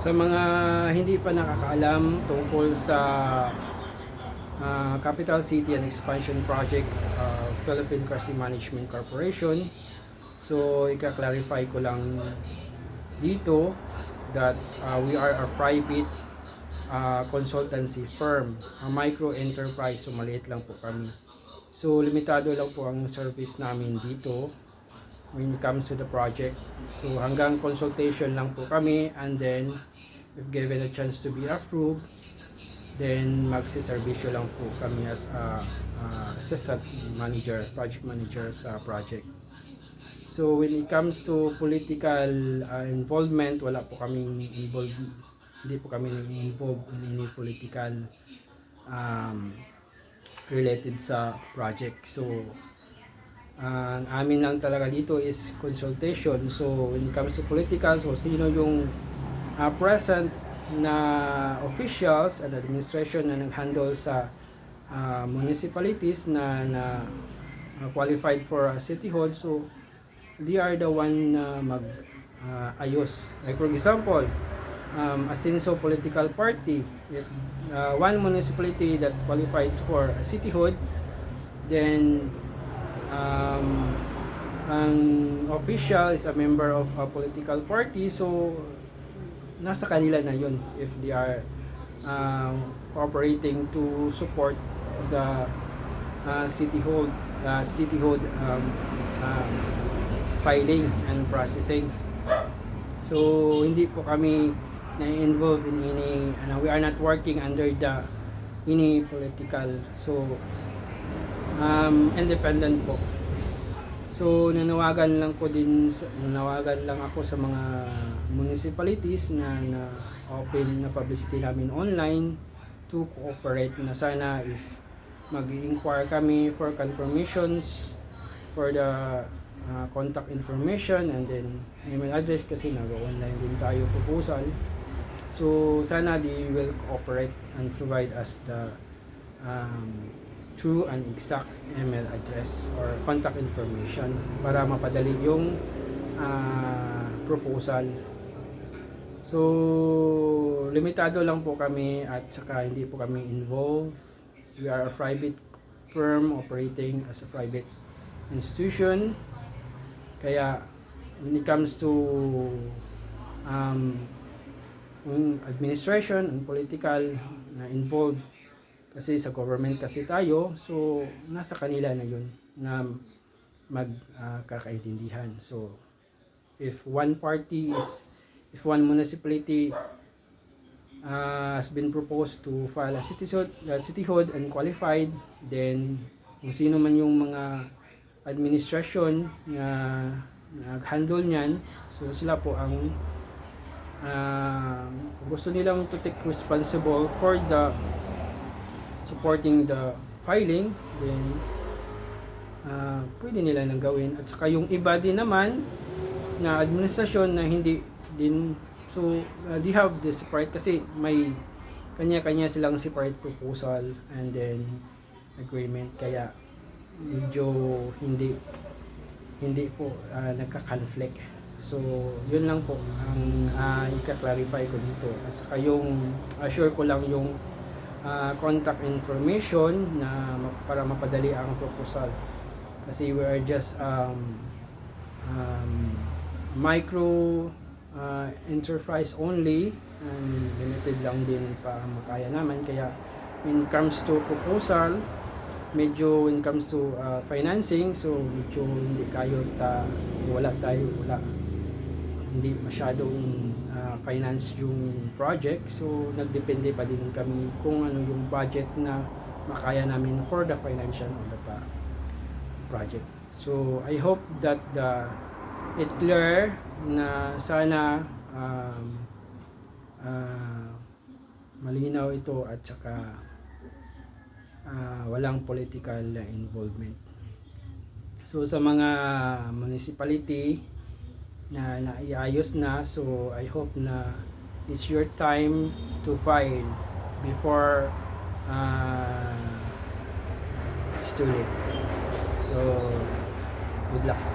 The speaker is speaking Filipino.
Sa mga hindi pa nakakaalam tungkol sa Capital City and Expansion Project, Philippine Crossing Management Corporation. So, ika-clarify ko lang dito that we are a private consultancy firm, a micro enterprise, so maliit lang po kami. So, limitado lang po ang service namin dito when it comes to the project. So, hanggang consultation lang po kami, and then if given a chance to be approved, then magsiservisyo lang po kami as assistant manager, project manager sa project. So when it comes to political involvement, wala po kaming involved, hindi po kami involved in any political related sa project. So ang amin lang talaga dito is consultation. So when it comes to political, so sino yung present na officials and administration na nag-handle sa municipalities na qualified for cityhood, so they are the one na mag-ayos. Like for example, Asenso Political Party, one municipality that qualified for cityhood, then ang official is a member of a political party, so nasa kanila na yun if they are cooperating to support the cityhood filing and processing. So hindi po kami na-involved in any we are not working under the any political, so independent po. So nanawagan lang ako sa mga municipalities na open na publicity namin online to cooperate, na sana if mag-inquire kami for confirmations for the contact information and then email address, kasi nag-online din tayo proposal. So sana they will cooperate and provide us the true and exact email address or contact information para mapadali yung proposal. So limitado lang po kami at saka hindi po kami involved. We are a private firm operating as a private institution. Kaya when it comes to administration and political na involved, kasi sa government kasi tayo, so nasa kanila na yun na magkakaintindihan. So if one municipality has been proposed to file a cityhood and qualified, then kung sino man yung mga administration na nag-handle niyan, so sila po ang gusto nilang to take responsible for the supporting the filing, then pwede nila nang gawin. At saka yung iba din naman na administrasyon na hindi din, so they have the separate, kasi may kanya-kanya silang separate proposal and then agreement, kaya medyo hindi po nagka-conflict. So yun lang po ang ika-clarify ko dito. At saka yung assure ko lang yung contact information na para mapadali ang proposal, kasi we are just micro enterprise only and limited lang din pa makaya naman. Kaya when it comes to proposal, medyo when it comes to financing, so medyo hindi wala hindi masyadong finance yung project. So nagdepende pa din kami kung ano yung budget na makaya namin for the financial of the project. So I hope that it clear na sana malinaw ito at saka walang political involvement. So sa mga municipality na naiayos na, so I hope na it's your time to file before it's too late. So good luck.